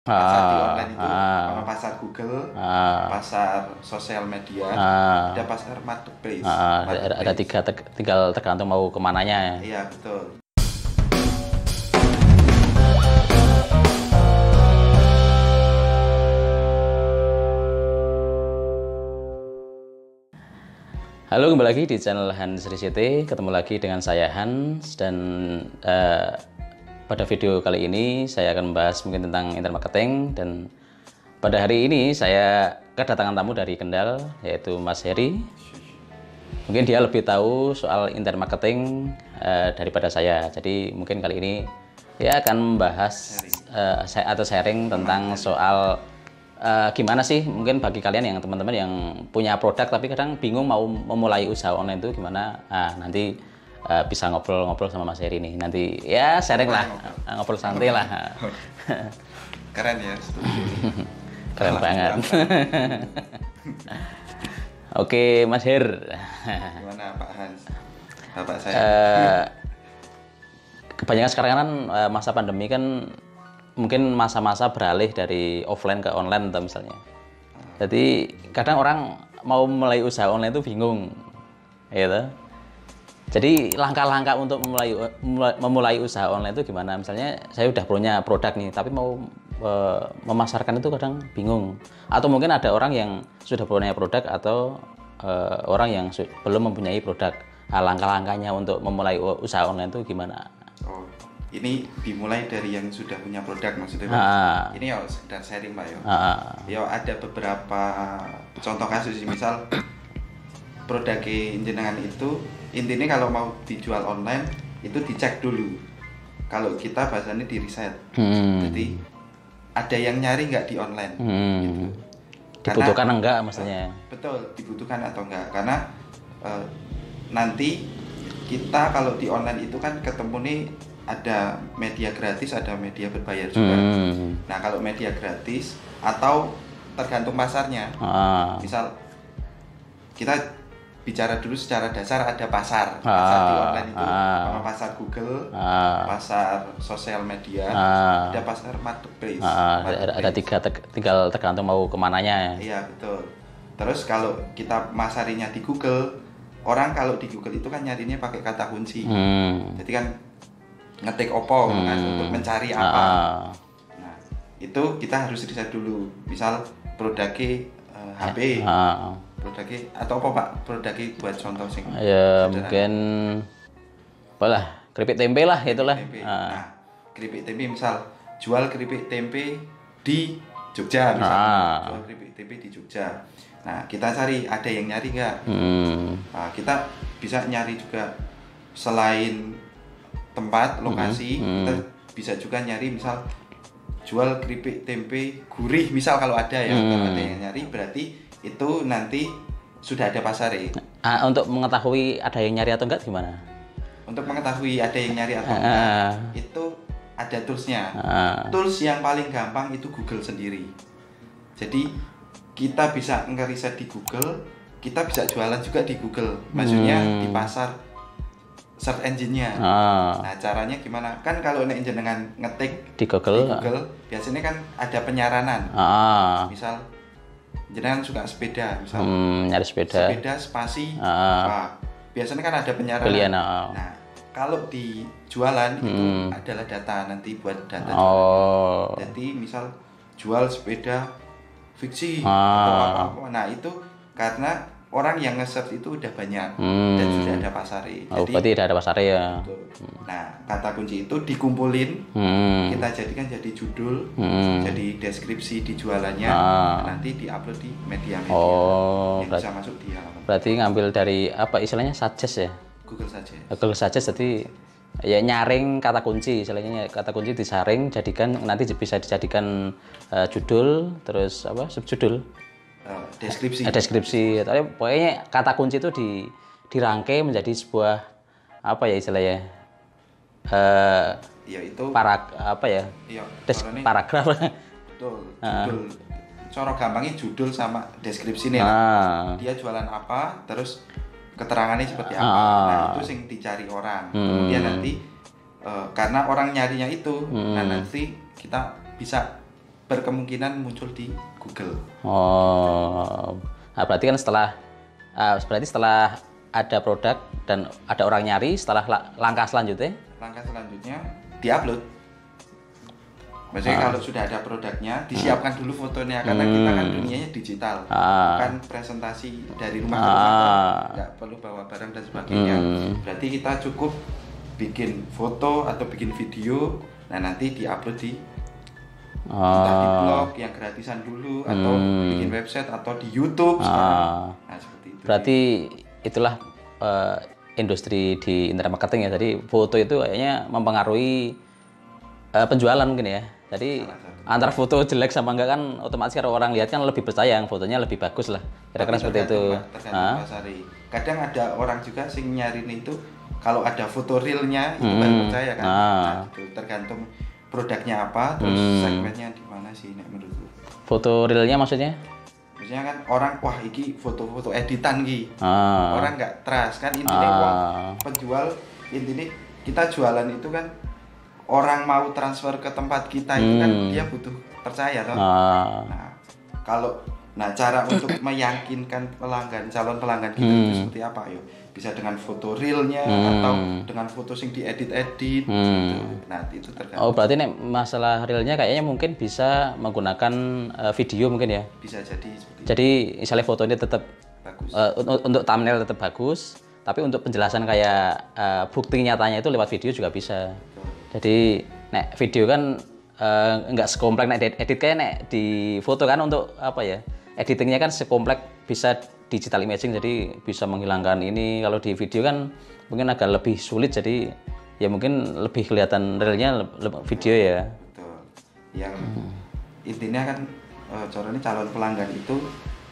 Pasar di online itu, ah, sama pasar Google, ah, pasar sosial media, ada ah, pasar marketplace. ada Marketplace. tiga, tinggal tergantung mau kemananya. Iya, betul. Halo, kembali lagi di channel Hans Risiti. Ketemu lagi dengan saya Hans, dan pada video kali ini saya akan membahas mungkin tentang internet marketing. Dan pada hari ini saya kedatangan tamu dari Kendal, yaitu Mas Heri. Mungkin dia lebih tahu soal internet marketing daripada saya. Jadi mungkin kali ini dia akan membahas atau sharing tentang soal gimana sih mungkin bagi kalian yang teman-teman yang punya produk tapi kadang bingung mau memulai usaha online itu gimana. Nanti bisa ngobrol-ngobrol sama Mas Heri nih. Nanti ya sharing lah, ngobrol santai lah. Keren ya, setuju. Keren banget. Oke, Mas Her. Gimana Pak Hans? Bapak saya. Kebanyakan sekarang kan masa pandemi kan mungkin masa-masa beralih dari offline ke online atau misalnya. Jadi kadang orang mau mulai usaha online itu bingung, gitu. Jadi langkah-langkah untuk memulai usaha online itu gimana? Misalnya saya udah punya produk nih, tapi mau memasarkan itu kadang bingung. Atau mungkin ada orang yang sudah punya produk atau orang yang belum mempunyai produk. Langkah-langkahnya untuk memulai usaha online itu gimana? Oh, ini dimulai dari yang sudah punya produk maksudnya Pak. Ini ya sekedar sharing Pak ya. Ya ada beberapa contoh kasus, misal produk jenengan itu intinya kalau mau dijual online itu dicek dulu. Kalau kita bahasanya di riset. Jadi ada yang nyari nggak di online gitu. Dibutuhkan enggak maksudnya? Betul, dibutuhkan atau enggak, karena nanti kita kalau di online itu kan ketemu nih ada media gratis, ada media berbayar juga. Nah kalau media gratis atau tergantung pasarnya, misal kita bicara dulu secara dasar, ada pasar di online itu, sama pasar Google, pasar sosial media, ada pasar marketplace. Ada tiga, tinggal tergantung mau kemananya. Iya betul. Terus kalau kita masarinya di Google, orang kalau di Google itu kan nyarinya pakai kata kunci. Jadi kan ngetik opo kan untuk mencari apa. Nah itu kita harus riset dulu. Misal produknya HP, produknya atau apa Pak? Produknya buat contoh sing. Ya mungkin apalah, keripik tempe lah itulah. Nah keripik tempe, misal jual keripik tempe di Jogja misalnya, jual keripik tempe di Jogja. Nah kita cari ada yang nyari nggak? Nah, kita bisa nyari juga selain tempat lokasi, kita bisa juga nyari misal jual keripik tempe gurih misal, kalau ada ya. Kalau ada yang nyari berarti itu nanti sudah ada pasarnya. Untuk mengetahui ada yang nyari atau enggak gimana? Untuk mengetahui ada yang nyari atau enggak itu ada toolsnya. Tools yang paling gampang itu Google sendiri. Jadi kita bisa ngeriset di Google, kita bisa jualan juga di Google, maksudnya di pasar search engine-nya. Nah caranya gimana? Kan kalau jenengan ngetik di Google, biasanya kan ada penyaranan. Misal jenengan suka sepeda, misal nyari sepeda spasi apa, biasanya kan ada penyaranan. Pilihan, Nah kalau di jualan itu adalah data, nanti buat data jualan. Jadi misal jual sepeda fiksi atau apa. Nah itu karena orang yang nge-search itu udah banyak dan sudah ada pasarnya. Jadi berarti udah ada pasarnya ya. Nah kata kunci itu dikumpulin, kita jadikan jadi judul, jadi deskripsi di jualannya, nanti diupload di media-media yang bisa masuk di halaman. Berarti ngambil dari apa istilahnya, suggest ya? Google saja. Google Suggest, jadi ya nyaring kata kunci, istilahnya kata kunci disaring, jadikan nanti bisa dijadikan judul, terus apa subjudul, deskripsi. Tapi pokoknya kata kunci itu dirangkai menjadi sebuah apa ya istilahnya, ya itu apa ya, paragraf. Betul, judul. Cara gampangnya judul sama deskripsi nih. Dia jualan apa, terus keterangannya seperti apa. Nah itu yang dicari orang. Kemudian nanti karena orang nyarinya itu, nah nanti kita bisa berkemungkinan muncul di Google. Oh, nah, berarti kan setelah ada produk dan ada orang nyari, setelah langkah selanjutnya diupload. Maksudnya kalau sudah ada produknya, disiapkan dulu fotonya karena kita kan dunianya digital, bukan presentasi dari rumah ke rumah, nggak perlu bawa barang dan sebagainya. Berarti kita cukup bikin foto atau bikin video, nah nanti diupload di entah di blog yang gratisan dulu atau bikin website atau di YouTube sekarang. Nah seperti itu. Berarti itulah industri di internet marketing ya. Jadi foto itu kayaknya mempengaruhi penjualan mungkin ya. Jadi antara foto jelek sama enggak kan otomatis kalau orang lihat kan lebih percaya, yang fotonya lebih bagus lah. Kira-kira seperti itu. Tergantung pasari. Kadang ada orang juga sing nyariin itu kalau ada foto realnya itu baru percaya kan. Nah, itu tergantung produknya apa, terus segmennya di mana sih menurutku. Foto realnya maksudnya? Maksudnya kan orang wah iki foto-foto editan ki. Orang nggak trust kan intinya penjual intinya kita jualan itu kan orang mau transfer ke tempat kita itu kan dia butuh percaya toh. Nah, kalau cara untuk meyakinkan calon pelanggan kita itu seperti apa yo? Bisa dengan foto realnya atau dengan foto sing diedit-edit gitu. Nah, itu tergantung. Oh, berarti nih masalah realnya kayaknya mungkin bisa menggunakan video mungkin ya. Bisa jadi seperti itu. Jadi misalnya fotonya tetap Bagus. Untuk thumbnail tetap bagus, tapi untuk penjelasan kayak bukti nyatanya itu lewat video juga bisa. Jadi nek video kan nggak sekompleks nek edit kayak nek di foto kan untuk apa ya? Editingnya kan sekompleks bisa digital imaging, jadi bisa menghilangkan ini. Kalau di video kan mungkin agak lebih sulit, jadi ya mungkin lebih kelihatan realnya video ya. Betul. Yang intinya kan calon pelanggan itu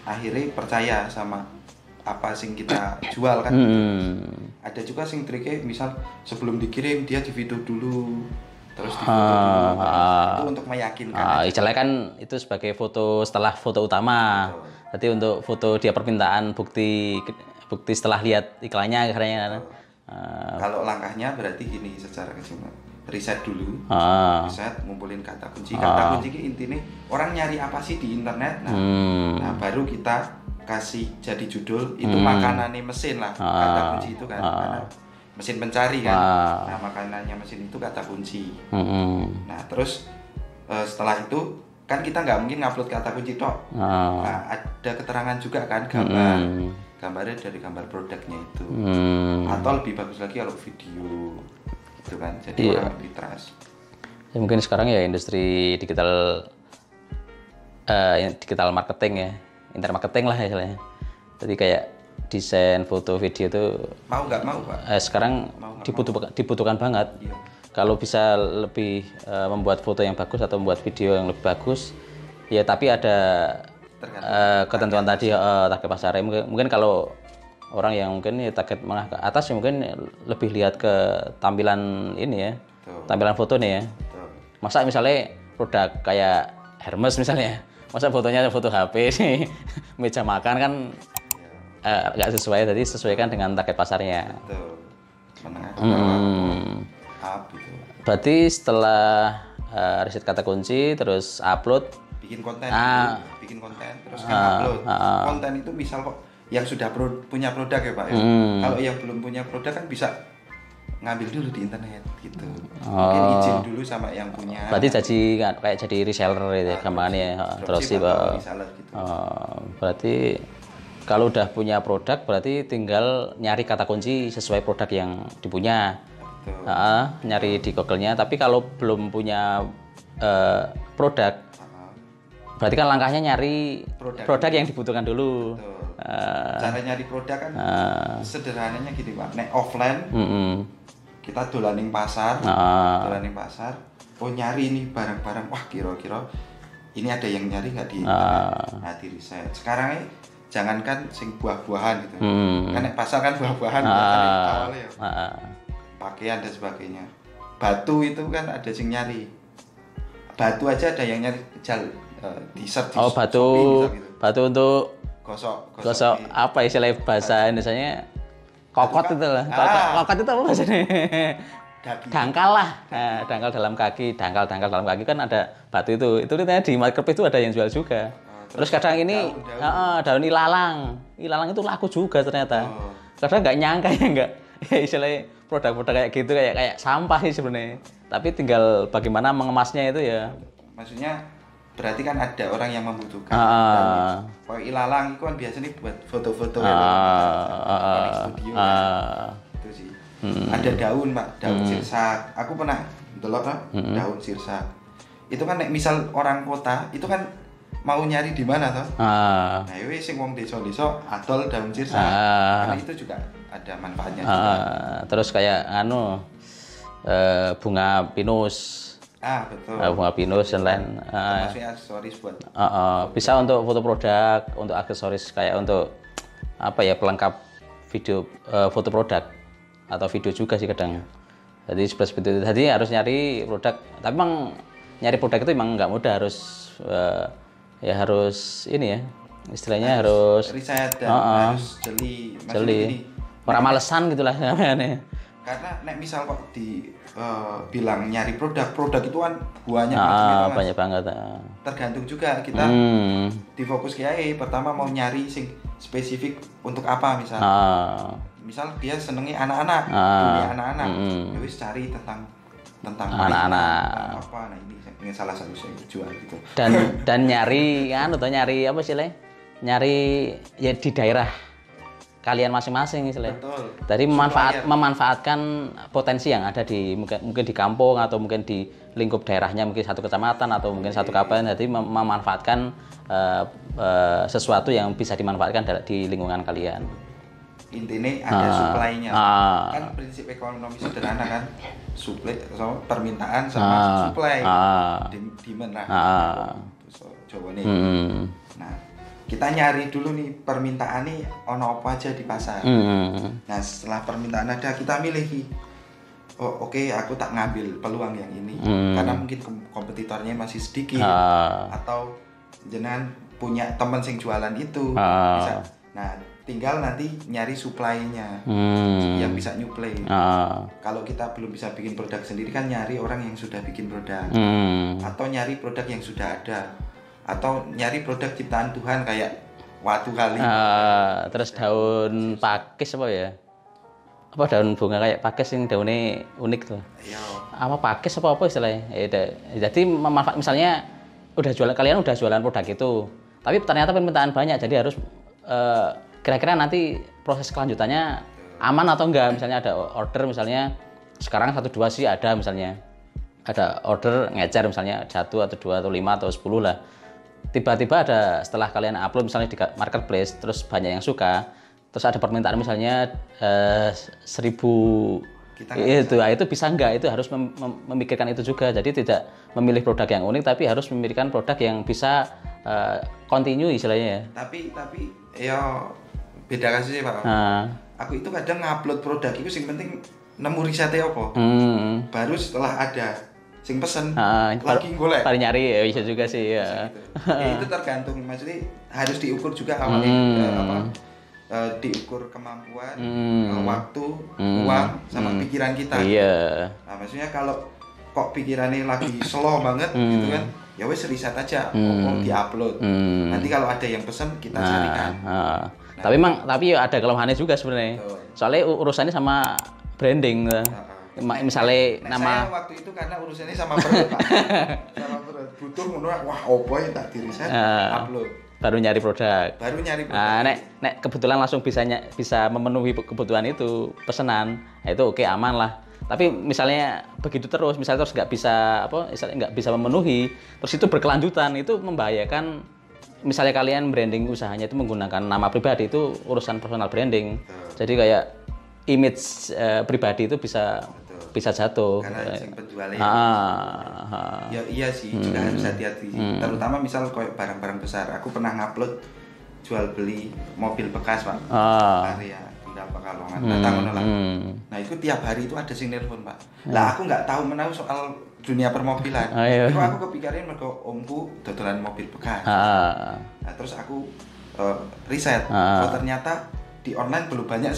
akhirnya percaya sama apa sing kita jual kan. Ada juga sing triknya misal sebelum dikirim dia di video dulu terus di foto dulu. Itu untuk meyakinkan. Istilahnya kan itu sebagai foto setelah foto utama. Berarti untuk foto dia permintaan bukti setelah lihat iklannya katanya. Kalau langkahnya berarti gini secara keseluruhan. Riset dulu. Riset ngumpulin kata kunci. Kata kunci ini intinya orang nyari apa sih di internet. Nah, baru kita kasih jadi judul itu makanannya mesin lah. Kata kunci itu kan karena mesin pencari kan. Nah, makanannya mesin itu kata kunci. Nah, terus setelah itu kan kita nggak mungkin ngupload kata kunci tok. Nah, ada keterangan juga kan gambarnya dari gambar produknya itu. Atau lebih bagus lagi kalau video itu kan. Jadi orang lebih trust. Ya, mungkin sekarang ya industri digital marketing ya, internet marketing lah istilahnya. Jadi kayak desain foto video itu mau nggak mau Pak. Sekarang dibutuhkan banget. Iya. Kalau bisa lebih membuat foto yang bagus atau membuat video yang lebih bagus, ya tapi ada ketentuan tadi target pasarnya. Mungkin kalau orang yang mungkin ya target menengah ke atas ya mungkin lebih lihat ke tampilan ini ya, tampilan foto nih ya. Masa misalnya produk kayak Hermes misalnya, masa fotonya foto HP nih, meja makan kan nggak sesuai, tadi sesuaikan dengan target pasarnya. Betul. Menengah ke bawah. Gitu. Berarti setelah riset kata kunci terus upload bikin konten terus upload. Konten itu misal kok yang sudah punya produk ya Pak ya. Kalau yang belum punya produk kan bisa ngambil dulu di internet gitu. Mungkin izin dulu sama yang punya. Berarti kayak jadi reseller gitu ya gampangannya. Dropship reseller gitu. Berarti kalau udah punya produk berarti tinggal nyari kata kunci sesuai produk yang dipunya. Nyari di Google-nya. Tapi kalau belum punya produk, berarti kan langkahnya nyari produk yang dibutuhkan dulu. Cara nyari produk kan sederhananya gini Pak. Nek offline kita dolaning pasar, oh nyari nih barang-barang, wah kira-kira ini ada yang nyari nggak di internet. Nah, di riset. Sekarang jangankan sing buah-buahan gitu. Kan nek pasar kan buah-buahan awalnya ya. Pakaian dan sebagainya. Batu itu kan ada yang nyari. Batu aja ada yang nyari di search. Oh, batu gitu. Batu untuk gosok apa istilah bahasa Indonesianya? Kokot itu lah. Kokot itu apa bahasanya? dangkal lah, nah, dangkal dalam kaki kan ada batu itu ternyata di marketplace itu ada yang jual juga. Terus kadang ini daun ilalang itu laku juga ternyata. Kadang nggak nyangka ya nggak, ya istilahnya produk-produk kayak gitu kayak sampah sih sebenarnya. Tapi tinggal bagaimana mengemasnya itu ya. Maksudnya berarti kan ada orang yang membutuhkan. Kalau ilalang itu kan biasanya buat foto-foto studio itu sih. Ada daun Pak, daun sirsak. Aku pernah delok daun sirsak. Itu kan misal orang kota itu kan mau nyari di mana toh? Nah, ini sing wong desa-desa adol daun sirsak. Karena itu juga ada manfaatnya juga. Terus kayak bunga pinus. Betul. Bunga pinus dan lain. Maksudnya aksesoris buat. Bisa untuk foto produk, untuk aksesoris kayak untuk apa ya pelengkap video foto produk atau video juga sih kadang. Jadi seperti itu. Jadi harus nyari produk. Tapi memang nyari produk itu memang nggak mudah, harus ini ya. Istilahnya harus riset dan harus jeli. Orang malesan gitulah namanya. Karena misal kok bilang nyari produk itu kan banyak banget. Tergantung juga kita difokus kiai. Pertama mau nyari sing spesifik untuk apa misal. Misal dia senengi anak-anak, dunia anak-anak. Ya wis cari tentang anak-anak. Apa ini salah satu yang jual gitu. Dan nyari nyari apa sih nyari ya di daerah kalian masing-masing istilahnya. Dari memanfaatkan potensi yang ada di mungkin di kampung atau mungkin di lingkup daerahnya, mungkin satu kecamatan atau mungkin satu kabupaten. Jadi memanfaatkan sesuatu yang bisa dimanfaatkan di lingkungan kalian. Intinya ada supply-nya. Kan prinsip ekonomi sederhana kan. Supply, permintaan sama supply. Demand lah. Jawabannya. Nah, kita nyari dulu nih permintaan nih ono apa aja di pasar. Nah setelah permintaan ada kita milih. Oke, aku tak ngambil peluang yang ini karena mungkin kompetitornya masih sedikit atau jenengan punya teman sing jualan itu bisa. Nah tinggal nanti nyari supply-nya yang bisa nyuplai. Kalau kita belum bisa bikin produk sendiri kan nyari orang yang sudah bikin produk atau nyari produk yang sudah ada. Atau nyari produk ciptaan Tuhan kayak watu kali. Terus daun pakis apa ya? Apa daun bunga kayak pakis yang daunnya unik tuh. Apa pakis apa istilahnya? Jadi misalnya kalian udah jualan produk itu, tapi ternyata permintaan banyak, jadi harus kira-kira nanti proses kelanjutannya aman atau enggak. Misalnya ada order, misalnya sekarang 1-2 sih ada, misalnya ada order ngecer misalnya 1 atau 2 atau 5 atau 10 lah. Tiba-tiba ada setelah kalian upload misalnya di marketplace terus banyak yang suka, terus ada permintaan misalnya 1000 itu bisa enggak, itu harus memikirkan itu juga. Jadi tidak memilih produk yang unik tapi harus memikirkan produk yang bisa continue istilahnya ya. Tapi ya beda kasusnya Pak. Aku itu kadang ngupload produk itu sing penting nemu risetnya apa. Baru setelah ada sing pesen lagi golek paling nyari ya bisa juga sih ya. Itu tergantung, maksudnya harus diukur juga diukur kemampuan, waktu, uang sama pikiran kita. Nah maksudnya kalau kok pikirannya lagi slow banget gitu kan, ya wes riset aja, diupload. Nanti kalau ada yang pesen kita carikan. Tapi ada kelemahannya juga sebenarnya. Soalnya urusannya sama branding. Misalnya nama saya waktu itu karena urusannya sama perut Pak. Sama perut butuh menurut wah opo ya tak diriset upload baru nyari produk. Nek kebetulan langsung bisa memenuhi kebutuhan itu pesanan, nah itu oke, aman lah. Tapi misalnya begitu terus nggak bisa memenuhi, terus itu berkelanjutan, itu membahayakan. Misalnya kalian branding usahanya itu menggunakan nama pribadi, itu urusan personal branding. Jadi kayak image pribadi itu bisa jatuh karena yang penjualnya ya iya sih, juga harus hati-hati sih. Terutama misal kayak barang-barang besar. Aku pernah ngupload jual beli mobil bekas Pak, area di Pekalongan, nah itu tiap hari itu ada sing nelpon Pak. Lah aku nggak tahu menahu soal dunia permobilan. Itu aku kepikiran mergo omku dodolan mobil bekas. Nah terus aku riset, ternyata di online belum banyak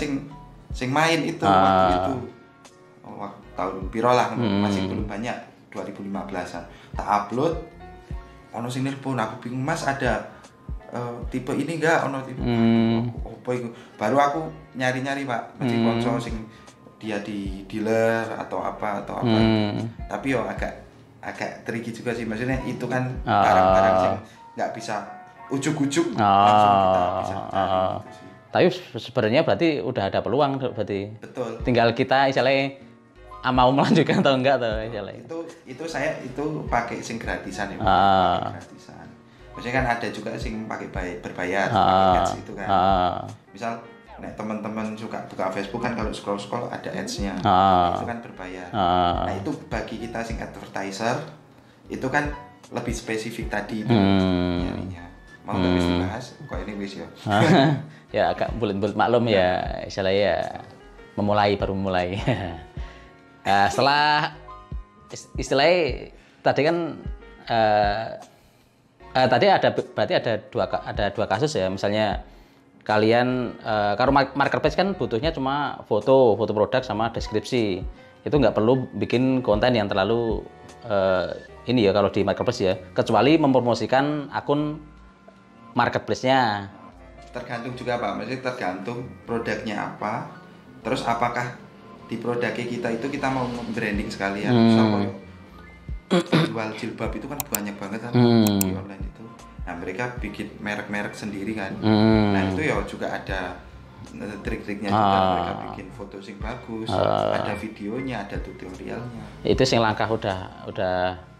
sing main itu waktu itu. tahun piro lah, masih belum banyak, 2015an. Tak upload, ono sing nelpon aku bingung, Mas ada tipe ini enggak, ono tipe apa itu. Baru aku nyari-nyari Pak, mesti konco sing dia di dealer atau apa. Tapi yo agak tricky juga sih, maksudnya itu kan barang-barang sing nggak bisa ujuk-ujuk langsung kita bisa cari gitu sih. Tapi sebenarnya berarti udah ada peluang berarti. Betul. Tinggal kita istilahnya mau melanjutkan atau enggak tuh istilahnya. Itu saya pakai sing gratisan ya. Pakai gratisan. Maksudnya kan ada juga sing pakai berbayar, pakai ads itu kan. Misal nek teman-teman suka buka Facebook kan kalau scroll ada ads-nya. Itu kan berbayar. Nah, itu bagi kita sing advertiser itu kan lebih spesifik tadi itu nyarinya. Mau nggak wis dibahas? Kok ini wis ya? Ya agak bulat-bulat maklum ya, istilahnya ya baru memulai. Setelah istilahnya tadi kan tadi berarti ada dua kasus ya, misalnya kalian kalau marketplace kan butuhnya cuma foto produk sama deskripsi, itu nggak perlu bikin konten yang terlalu ini ya kalau di marketplace ya, kecuali mempromosikan akun marketplace-nya. Tergantung juga Pak, maksudnya tergantung produknya apa, terus apakah di produknya kita itu kita mau branding sekalian. Misalnya jual jilbab itu kan banyak banget kan di online itu. Nah mereka bikin merek-merek sendiri kan. Nah itu ya juga ada trik-triknya juga, mereka bikin foto sing bagus, ada videonya, ada tutorialnya. Itu sing langkah udah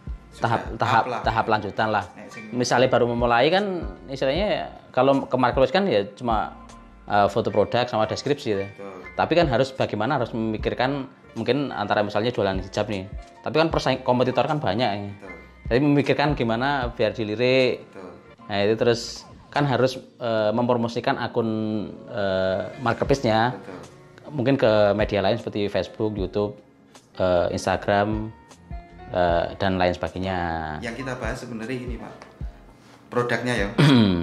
tahap lanjutan lah. Misalnya baru memulai kan istilahnya kalau ke marketplace kan ya cuma foto produk sama deskripsi ya. Tapi kan harus memikirkan mungkin antara misalnya jualan hijab nih. Tapi kan kompetitor kan banyak ya. Jadi memikirkan gimana biar dilirik. Nah itu terus kan harus mempromosikan akun marketplace-nya. Mungkin ke media lain seperti Facebook, YouTube, Instagram, dan lain sebagainya. Yang kita bahas sebenarnya ini Pak, produknya ya.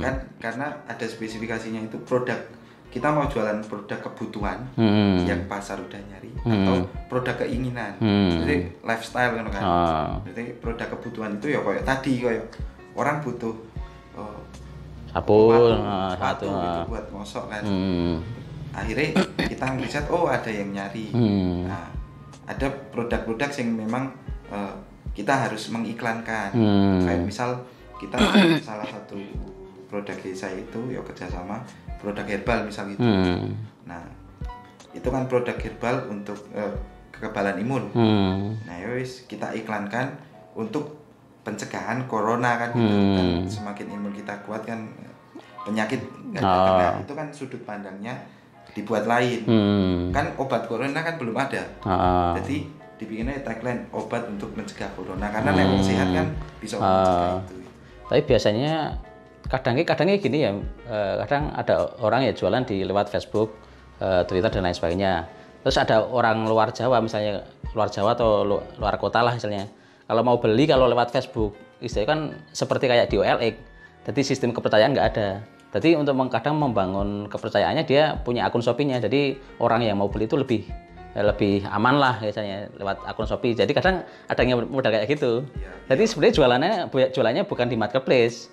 Kan karena ada spesifikasinya itu produk. Kita mau jualan produk kebutuhan yang pasar udah nyari atau produk keinginan. Jadi lifestyle kan. Jadi produk kebutuhan itu ya kayak tadi kayak orang butuh sabun gitu buat ngosok kan. Akhirnya kita ngelihat ada yang nyari. Nah, ada produk-produk yang memang kita harus mengiklankan. Kayak misal kita salah satu produk saya itu ya kerjasama produk herbal misal gitu. Nah itu kan produk herbal untuk kekebalan imun. Nah yowis kita iklankan untuk pencegahan corona kan gitu. Dan semakin imun kita kuat kan penyakit nggak kena. Itu kan sudut pandangnya dibuat lain. Kan obat corona kan belum ada. Jadi dibikinnya tagline obat untuk mencegah corona, karena nek sehat kan bisa mencegah itu. Tapi biasanya kadangnya gini ya, kadang ada orang ya jualan di lewat Facebook, Twitter dan lain sebagainya. Terus ada orang luar Jawa misalnya, luar Jawa atau luar kota lah misalnya. Kalau mau beli kalau lewat Facebook, istilahnya kan seperti kayak di OLX. Jadi sistem kepercayaan nggak ada. Jadi untuk kadang membangun kepercayaannya dia punya akun Shopee-nya. Jadi orang yang mau beli itu lebih aman lah biasanya lewat akun Shopee. Jadi kadang ada yang modal kayak gitu. Jadi sebenarnya jualannya bukan di marketplace.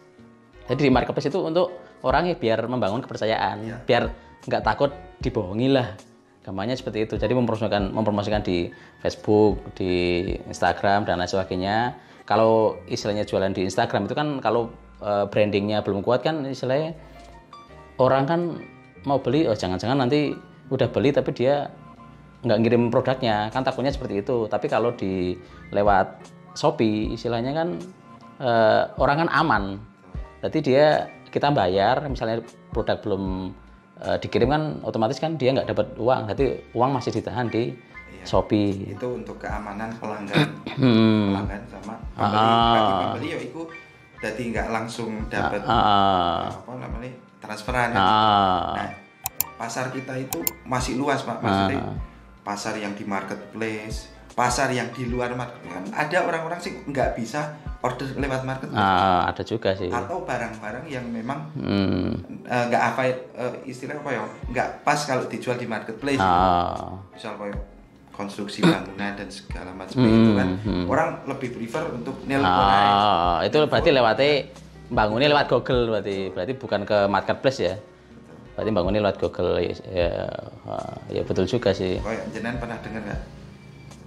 Jadi di marketplace itu untuk orang yang biar membangun kepercayaan, biar nggak takut dibohongi lah. Gampangnya seperti itu. Jadi mempromosikan di Facebook, di Instagram dan lain sebagainya. Kalau istilahnya jualan di Instagram itu kan kalau brandingnya belum kuat kan istilahnya orang kan mau beli, jangan-jangan nanti udah beli tapi dia nggak ngirim produknya, kan takutnya seperti itu. Tapi kalau di lewat Shopee istilahnya kan orang kan aman. Jadi kita bayar misalnya produk belum dikirim kan otomatis kan dia nggak dapat uang, jadi uang masih ditahan di Shopee. Itu untuk keamanan pelanggan sama pembeli ya itu jadi nggak langsung dapat transferan. Nah pasar kita itu masih luas Pak, maksudnya pasar yang di marketplace, pasar yang di luar marketplace. Kan ada orang-orang sih nggak bisa order lewat marketplace. Ada juga sih. Atau barang-barang yang memang nggak istilah apa ya, nggak pas kalau dijual di marketplace. Misal kayak konstruksi bangunan dan segala macam itu kan orang lebih prefer untuk nelpon itu berarti lewatnya bangunnya lewat Google berarti bukan ke marketplace ya. Berarti bangunnya lewat Google ya betul juga sih. Kayak jenengan pernah dengar nggak?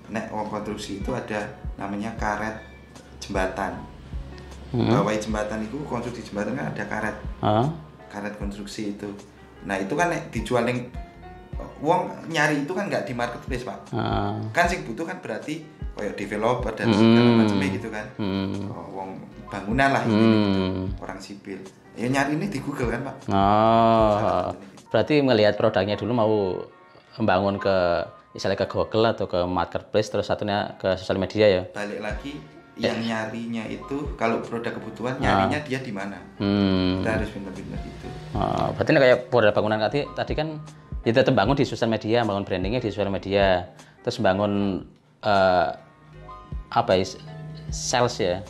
Nek wong konstruksi itu ada namanya karet jembatan. Bawah jembatan itu konstruksi jembatan kan ada karet. Karet konstruksi itu. Nah itu kan nek dijualin wong nyari itu kan nggak di marketplace Pak. Kan sing butuh kan berarti kayak developer dan segala macamnya gitu kan. Wong bangunan lah ini gitu. Orang sipil. Ya nyari ini di Google kan Pak. Berarti melihat produknya dulu mau membangun ke misalnya ke Google atau ke marketplace terus satunya ke sosial media ya. Balik lagi yang nyarinya itu kalau produk kebutuhan nyarinya dia di mana. Kita harus pintar-pintar gitu. Berarti kayak produk bangunan tadi kan ya tetap bangun di sosial media, bangun brandingnya di sosial media, terus bangun sales ya.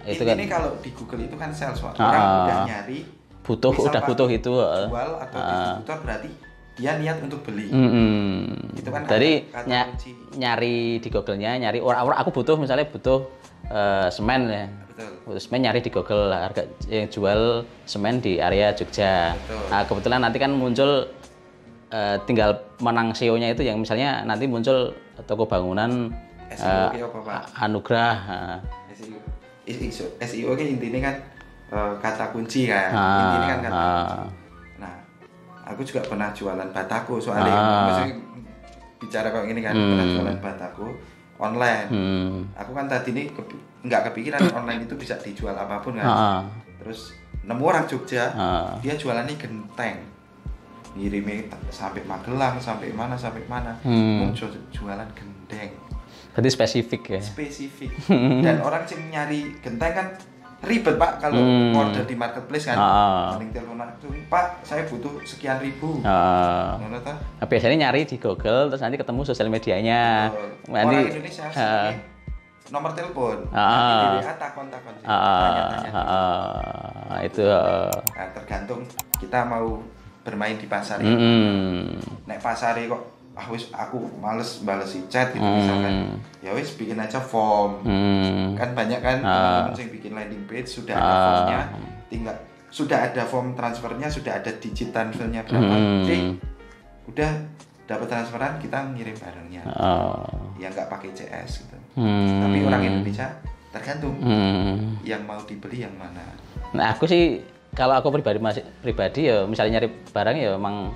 Itu kan ini kalau di Google itu kan sales Pak. Orang udah nyari butuh itu jual atau distributor berarti dia niat untuk beli. Itu kan dari nyari di Google-nya, nyari orang aku misalnya butuh semen ya. Betul. Butuh semen nyari di Google harga yang jual semen di area Jogja. Nah, kebetulan nanti kan muncul tinggal menang SEO-nya itu yang misalnya nanti muncul toko bangunan Anugrah. SEO kan intinya kan kata kunci kan. Intinya kan kata kunci. Nah, aku juga pernah jualan batako soalnya maksudnya bicara kayak gini kan pernah jualan batako online. Aku kan tadi ini nggak kepikiran online itu bisa dijual apapun kan. Terus nemu orang Jogja, dia jualannya genteng. Ngirimnya sampai Magelang, sampai mana. Mau jualan genteng. Berarti spesifik ya? Spesifik. Dan orang yang nyari genteng kan ribet Pak kalau order di marketplace kan. Mending telepon Pak, saya butuh sekian ribu. Nah, biasanya nyari di Google terus nanti ketemu sosial medianya. Orang Indonesia nomor telepon. Nanti WA takon tanya-tanya. Itu. Nah, tergantung kita mau bermain di pasar. Nek pasar kok aku males bales chat gitu misalkan. Ya wis bikin aja form. Kan banyak kan teman-teman yang bikin landing page sudah ada formnya, tinggal sudah ada form transfernya, sudah ada digit transfernya berapa. Jadi udah dapat transferan kita ngirim barangnya. Ya nggak pakai CS gitu. Tapi orang Indonesia tergantung yang mau dibeli yang mana. Nah, aku sih kalau aku pribadi ya misalnya nyari barang ya memang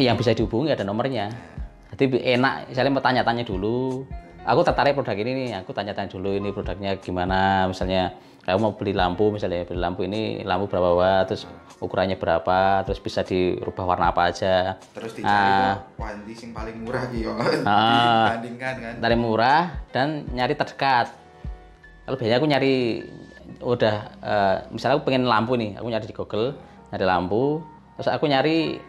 yang bisa dihubungi ada nomornya. Jadi enak misalnya mau tanya-tanya dulu. Aku tertarik produk ini nih, aku tanya-tanya dulu ini produknya gimana. Misalnya kamu mau beli lampu, misalnya beli lampu ini lampu berapa watt, terus ukurannya berapa, terus bisa dirubah warna apa aja. Terus dicari kuanti yang paling murah gitu. Dibandingkan kan. Dari murah dan nyari terdekat. Kalau biasanya aku nyari misalnya aku pengen lampu nih, aku nyari di Google, nyari lampu, terus aku nyari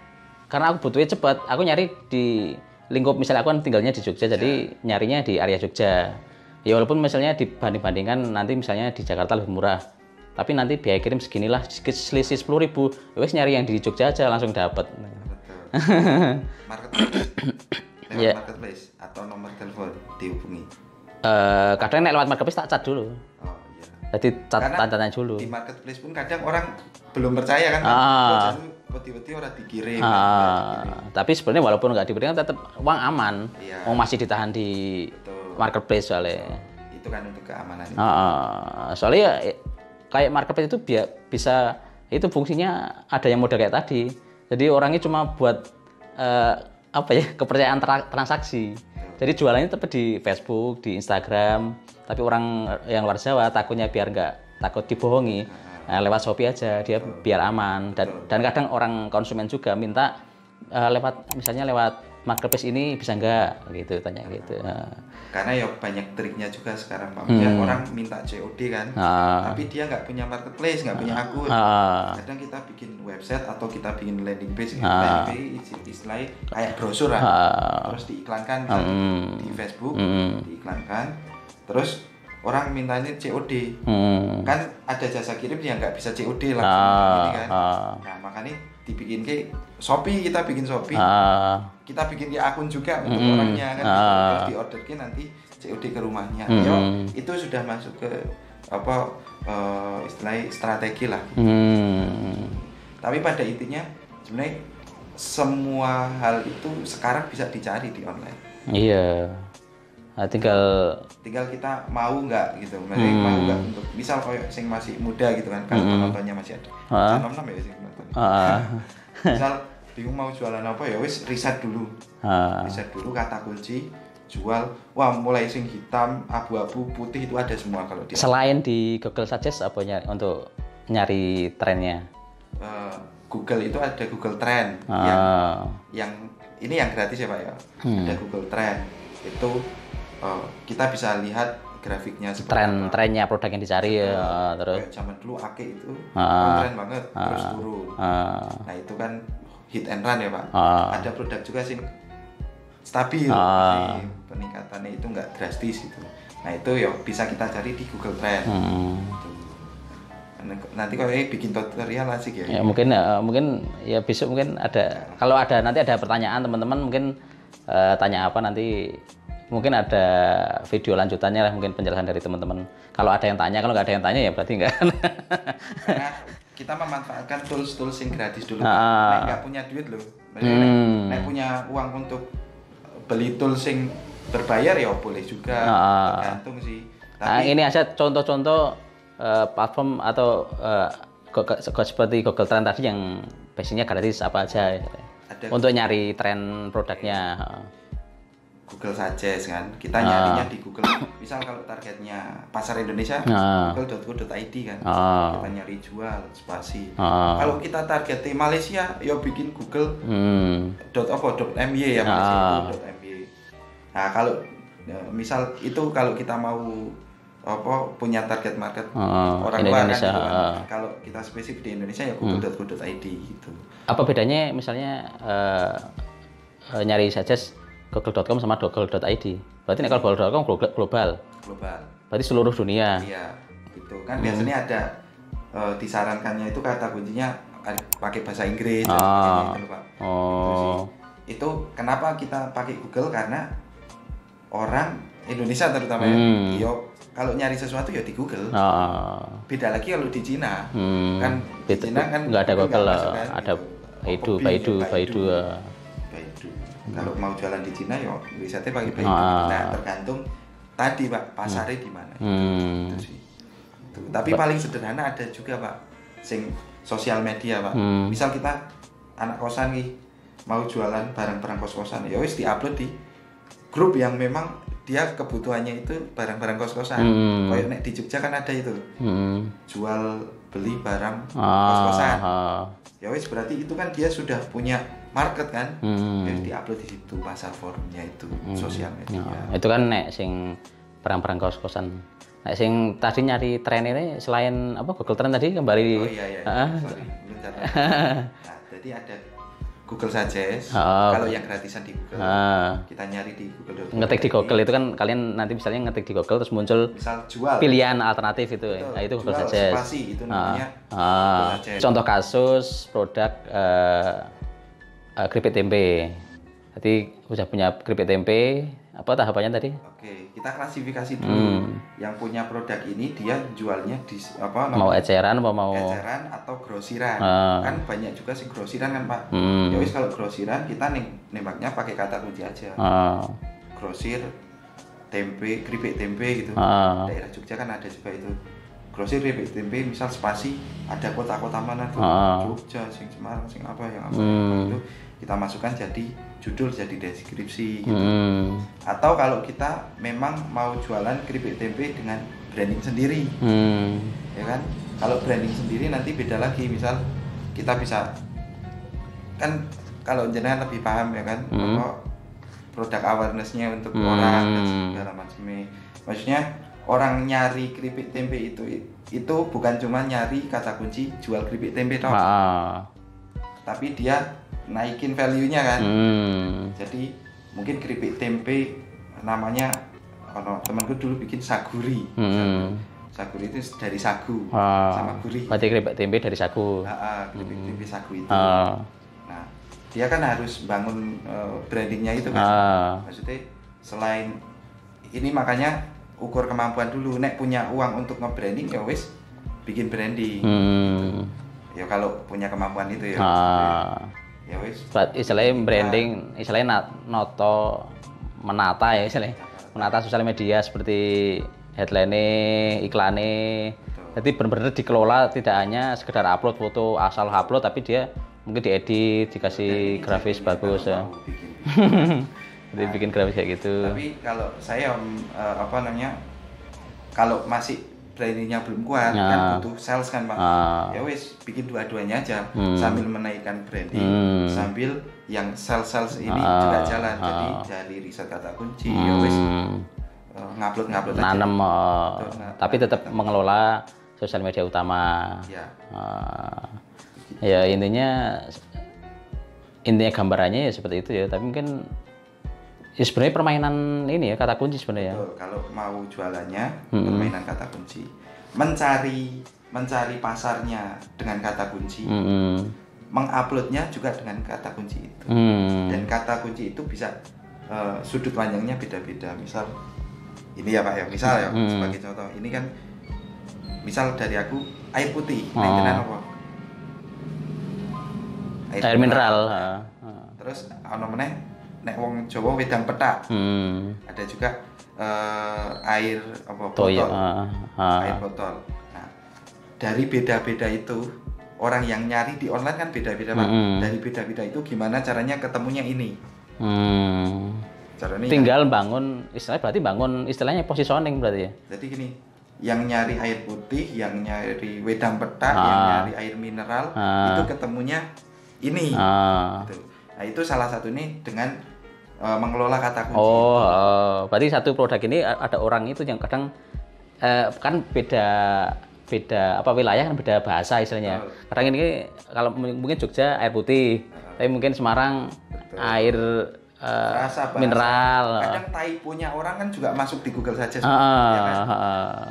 karena aku butuhnya cepat, aku nyari di lingkup misalnya aku kan tinggalnya di Jogja, jadi nyarinya di area Jogja. Ya walaupun misalnya dibanding-bandingkan nanti misalnya di Jakarta lebih murah, tapi nanti biaya kirim seginilah, selisih 10.000, wes nyari yang di Jogja aja langsung dapat. Marketplace atau nomor telepon dihubungi. Kadang lewat marketplace tak cat dulu. Jadi tanya dulu. Di marketplace pun kadang orang belum percaya kan. Beti-beti orang dikirim. Tapi sebenarnya walaupun nggak diberikan tetap uang aman. Masih ditahan di marketplace soalnya. Itu kan untuk keamanan. Soalnya kayak marketplace itu bisa itu fungsinya ada yang model kayak tadi. Jadi orangnya cuma buat kepercayaan transaksi. Jadi jualannya tetap di Facebook, di Instagram. Tapi orang yang luar Jawa takutnya biar nggak takut dibohongi, lewat Shopee aja dia biar aman. Dan kadang orang konsumen juga minta misalnya lewat marketplace ini bisa nggak gitu, tanya gitu. Karena ya banyak triknya juga sekarang Pak. Orang minta COD kan, tapi dia nggak punya marketplace, nggak punya akun. Kadang kita bikin website atau kita bikin landing page, istilahnya kayak brosur lah, terus diiklankan di Facebook, diiklankan. Terus orang mintanya COD. Kan ada jasa kirim yang nggak bisa COD langsung ini kan. Nah makanya dibikin ke Shopee, kita bikin Shopee, kita bikin ke akun juga untuk orangnya kan, di order ke nanti COD ke rumahnya. Itu sudah masuk ke apa istilahnya strategi lah. Tapi pada intinya sebenarnya semua hal itu sekarang bisa dicari di online. Iya. Nah, tinggal kita mau nggak gitu, mau nggak untuk misal kayak sing masih muda gitu kan, kalau penontonnya masih ada, nom ya sing nonton. Misal bingung mau jualan apa ya wis riset dulu, kata kunci jual, wah mulai sing hitam, abu-abu, putih itu ada semua kalau di. Selain di Google Suggest apa untuk nyari trennya? Google itu ada Google Trend yang ini yang gratis ya Pak ya. Ada Google Trend itu kita bisa lihat grafiknya trennya produk yang dicari ya. Terus zaman dulu Ake itu tren banget terus turun. Nah itu kan hit and run ya Pak. Ada produk juga sih stabil, peningkatannya itu nggak drastis itu. Nah itu ya bisa kita cari di Google Trend. Nanti kalau bikin tutorial asik ya. Ya mungkin ya besok mungkin ada, kalau ada nanti ada pertanyaan teman-teman mungkin tanya apa nanti, mungkin ada video lanjutannya lah, mungkin penjelasan dari teman-teman. Kalau ada yang tanya, kalau nggak ada yang tanya ya berarti enggak. Karena kita memanfaatkan tools yang gratis dulu. Nggak punya duit loh. Nek punya uang untuk beli tools yang berbayar ya boleh juga. Tergantung sih. Tapi ini aja contoh-contoh platform atau seperti Google Trend tadi yang basicnya gratis apa aja untuk nyari tren produknya. Google Suggest kan, kita nyarinya di Google. Misal kalau targetnya pasar Indonesia, google.co.id kan, kita nyari jual spasi. Kalau kita targetnya Malaysia, ya bikin google .my ya Malaysia.my. Nah kalau misal itu kalau kita mau punya target market orang luar kan, gitu kan. Kalau kita spesifik di Indonesia ya google.co.id gitu. Apa bedanya misalnya nyari suggest google.com sama google.id? Berarti kalau google.com global. Berarti seluruh dunia. Iya, gitu. Kan biasanya ada disarankannya itu kata kuncinya pakai bahasa Inggris gitu, Pak. Itu kenapa kita pakai Google, karena orang Indonesia terutama ya, kalau nyari sesuatu ya di Google. Beda lagi kalau di Cina. Kan di Cina kan nggak ada Google, kan, ada gitu. Baidu. Kalau mau jualan di Cina ya risetnya pakai Baidu. Nah, tergantung tadi Pak, pasarnya di mana. Itu sih. Tapi paling sederhana ada juga Pak, sing sosial media Pak. Misal kita anak kosan nih mau jualan barang-barang kos-kosan, ya wis diupload di grup yang memang dia kebutuhannya itu barang-barang kos-kosan. Kayak nek di Jogja kan ada itu. Jual beli barang kos-kosan. Ya wis berarti itu kan dia sudah punya market kan. Yang diupload di situ pasar forumnya itu sosial media. Itu kan nek sing barang-barang kos-kosan. Nek sing tadi nyari tren ini selain apa Google Trend tadi kembali. Oh iya. Sorry, belum catat. Nah, jadi ada Google Suggest. Kalau yang gratisan di Google, kita nyari di Google. Ngetik di Google itu kan kalian nanti misalnya ngetik di Google terus muncul misal jual pilihan alternatif itu. Betul, nah, itu Google Suggest. Spasi itu namanya. Contoh kasus produk keripik tempe. Jadi udah punya keripik tempe, apa tahapannya tadi? Oke, kita klasifikasi dulu. Yang punya produk ini dia jualnya di apa? Mau eceran apa mau eceran atau grosiran? Kan banyak juga sih grosiran kan Pak. Ya wis kalau grosiran kita nembaknya pakai kata kunci aja. Grosir tempe, keripik tempe gitu. Daerah Jogja kan ada juga itu. Grosir keripik tempe, misal spasi ada kota-kota mana tuh? Jogja, sing Semarang, sing apa yang apa itu kita masukkan jadi judul, jadi deskripsi gitu. Atau kalau kita memang mau jualan keripik tempe dengan branding sendiri, ya kan? Kalau branding sendiri nanti beda lagi. Misal kita bisa kan, kalau jenengan lebih paham ya kan, produk awarenessnya untuk orang dan segala macamnya. Maksudnya orang nyari keripik tempe itu bukan cuma nyari kata kunci jual keripik tempe toh, tapi dia naikin value-nya kan. Jadi mungkin keripik tempe namanya ono temanku dulu bikin saguri. Saguri itu dari sagu sama gurih. Berarti keripik tempe dari sagu. Keripik sagu itu. Nah, dia kan harus bangun brandingnya itu kan. Maksudnya selain ini makanya ukur kemampuan dulu. Nek punya uang untuk nge-branding ya wis bikin branding. Gitu. Ya kalau punya kemampuan itu ya. Ya wis. Istilahnya branding, istilahnya menata ya istilahnya. Menata sosial media seperti headline, iklannya, jadi benar-benar dikelola, tidak hanya sekedar upload foto asal upload, tapi dia mungkin diedit, dikasih grafis bagus ya. Jadi bikin grafis kayak gitu. Tapi kalau saya kalau masih brandingnya belum kuat kan butuh sales kan Pak. Ya wis bikin dua-duanya aja sambil menaikkan branding, sambil yang sales ini juga jalan. Jadi dari riset kata kunci ya wis ngupload nanam tapi tetap mengelola sosial media utama. Ya intinya gambarannya ya seperti itu ya, tapi mungkin ya sebenarnya permainan ini ya kata kunci sebenarnya. Betul, kalau mau jualannya permainan kata kunci, mencari pasarnya dengan kata kunci, menguploadnya juga dengan kata kunci itu, dan kata kunci itu bisa sudut pandangnya beda-beda. Misal ini ya Pak ya, misal ya sebagai contoh, ini kan misal dari aku air putih, apa? Air mineral. Terus ono meneh nek wong Jawa wedang pethak. Ada juga air apa botol. Air botol. Nah, dari beda-beda itu orang yang nyari di online kan beda-beda Pak. Dari beda-beda itu gimana caranya ketemunya ini? Caranya tinggal bangun istilahnya positioning berarti ya. Jadi gini, yang nyari air putih, yang nyari wedang pethak, yang nyari air mineral itu ketemunya ini. Gitu. Nah, itu salah satu nih dengan mengelola kata kunci. Berarti satu produk ini ada orang itu yang kadang kan beda wilayah kan beda bahasa istilahnya. Kadang ini kalau mungkin Jogja air putih, tapi mungkin Semarang air mineral. Kadang typonya orang kan juga masuk di Google saja. Ya kan?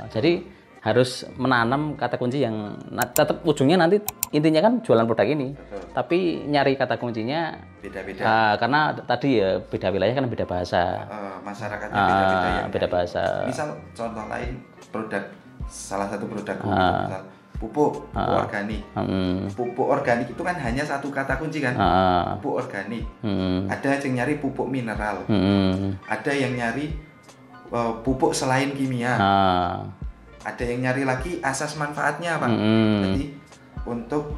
Jadi harus menanam kata kunci yang tetap ujungnya nanti intinya kan jualan produk ini. Betul. Tapi nyari kata kuncinya beda-beda. Karena tadi ya beda wilayah kan beda bahasa. Masyarakatnya beda-beda ya. Beda bahasa. Misal contoh lain salah satu produk misal pupuk organik. Pupuk organik itu kan hanya satu kata kunci kan. Pupuk organik. Ada yang nyari pupuk mineral. Ada yang nyari pupuk selain kimia. Ada yang nyari lagi asas manfaatnya Pak. Jadi untuk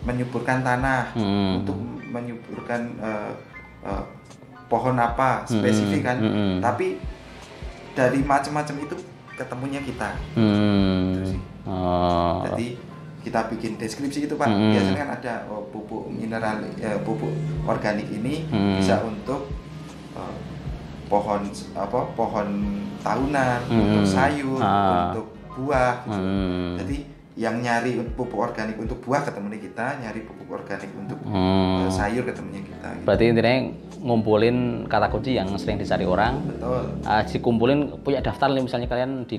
menyuburkan tanah, untuk menyuburkan pohon apa spesifik kan. Tapi dari macam-macam itu ketemunya kita. Gitu sih. Jadi kita bikin deskripsi itu Pak. Biasanya kan ada pupuk mineral, pupuk organik ini bisa untuk pohon tahunan, untuk sayur, untuk buah. Gitu. Jadi yang nyari pupuk organik untuk buah ketemunya kita, nyari pupuk organik untuk sayur ketemunya kita. Gitu. Berarti intinya ngumpulin kata kunci yang sering dicari orang. Betul. Dikumpulin punya daftar misalnya kalian di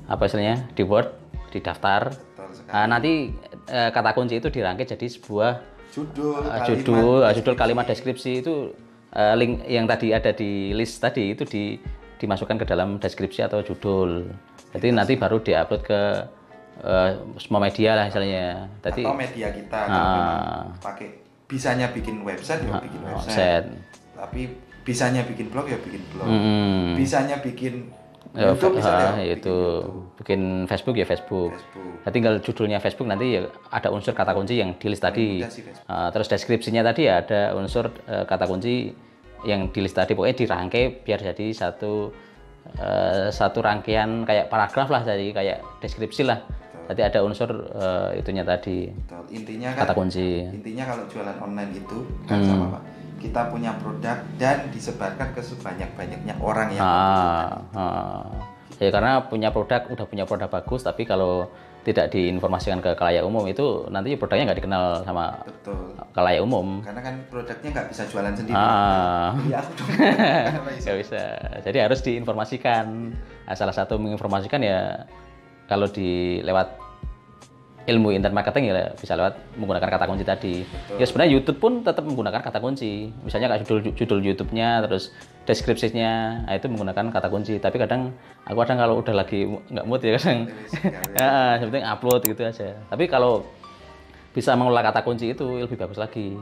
apa istilahnya di Word, di daftar. Nanti kata kunci itu dirangkai jadi sebuah judul kalimat deskripsi itu. Link yang tadi ada di list tadi itu dimasukkan ke dalam deskripsi atau judul. Jadi nanti baru diupload ke semua media lah misalnya. Atau media kita pakai bisanya bikin website ya bikin website. Tapi bisanya bikin blog ya bikin blog. Bisanya bikin YouTube misalnya bikin Facebook ya Facebook. Nah, tinggal judulnya Facebook nanti ya ada unsur kata kunci yang di list tadi. Terus deskripsinya tadi ya ada unsur kata kunci yang di list tadi. Pokoknya dirangkai biar jadi satu rangkaian kayak paragraf lah, jadi kayak deskripsi lah. Jadi ada unsur itunya tadi. Betul. Intinya kata kunci. Intinya kalau jualan online itu kan sama Pak. Kita punya produk dan disebarkan ke sebanyak-banyaknya orang yang ya karena udah punya produk bagus, tapi kalau tidak diinformasikan ke khalayak umum, itu nanti produknya nggak dikenal sama Betul. khalayak umum. Karena kan produknya nggak bisa jualan sendiri. Iya aku dong. Nggak bisa. Jadi harus diinformasikan. Nah, salah satu menginformasikan ya kalau lewat ilmu internet marketing ya bisa lewat menggunakan kata kunci tadi. Betul. Ya sebenarnya YouTube pun tetap menggunakan kata kunci. Misalnya kayak judul YouTube-nya, terus deskripsinya, nah itu menggunakan kata kunci. Tapi kadang kalau udah lagi nggak mood ya kadang sebenarnya upload gitu aja. Tapi kalau bisa mengelola kata kunci itu lebih bagus lagi.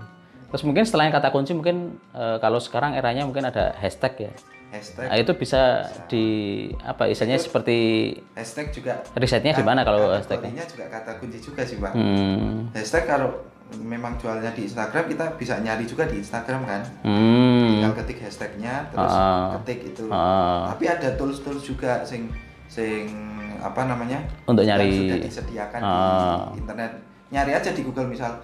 Terus mungkin selain kata kunci mungkin kalau sekarang eranya mungkin ada hashtag ya. Nah, itu bisa istilahnya seperti hashtag juga risetnya di mana kalau hashtagnya juga kata kunci juga sih Pak. Hashtag kalau memang jualnya di Instagram kita bisa nyari juga di Instagram kan. Tinggal ketik hashtagnya terus ketik itu. Tapi ada tools juga sing untuk nyari yang sudah disediakan di internet. Nyari aja di Google misal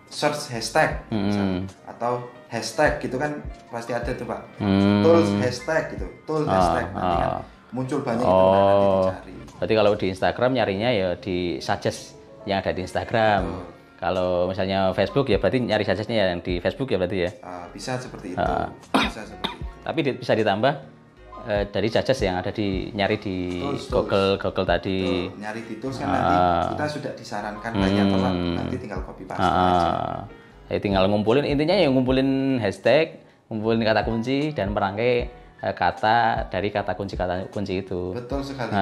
search hashtag atau hashtag gitu kan pasti ada tuh Pak. Tools hashtag gitu. Tools hashtag nanti kan muncul banyak itu nanti dicari. Berarti kalau di Instagram nyarinya ya di suggest yang ada di Instagram. Kalau misalnya Facebook ya berarti nyari suggestnya yang di Facebook ya berarti ya. Bisa seperti itu. Bisa seperti itu. Tapi bisa ditambah dari suggest yang ada nyari di Google tadi. Nyari di tools kan nanti kita sudah disarankan banyak teman nanti tinggal copy paste aja. Ya tinggal ngumpulin, intinya ya ngumpulin hashtag, ngumpulin kata kunci dan merangkai kata dari kata kunci itu. Betul sekali.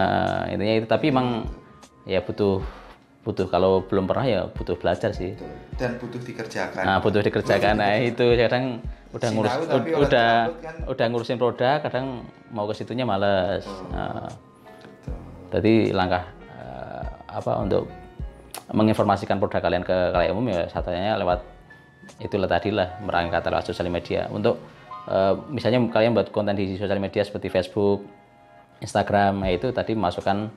Intinya itu, tapi emang ya butuh kalau belum pernah ya butuh belajar sih. Betul. Dan butuh dikerjakan. Butuh dikerjakan. Nah itu kadang udah ngurusin produk, kadang mau ke situnya males. Jadi langkah untuk menginformasikan produk kalian ke khalayak umum ya satunya lewat itulah tadilah merangkai kata lewat sosial media. Untuk misalnya kalian buat konten di sosial media seperti Facebook, Instagram, itu tadi masukkan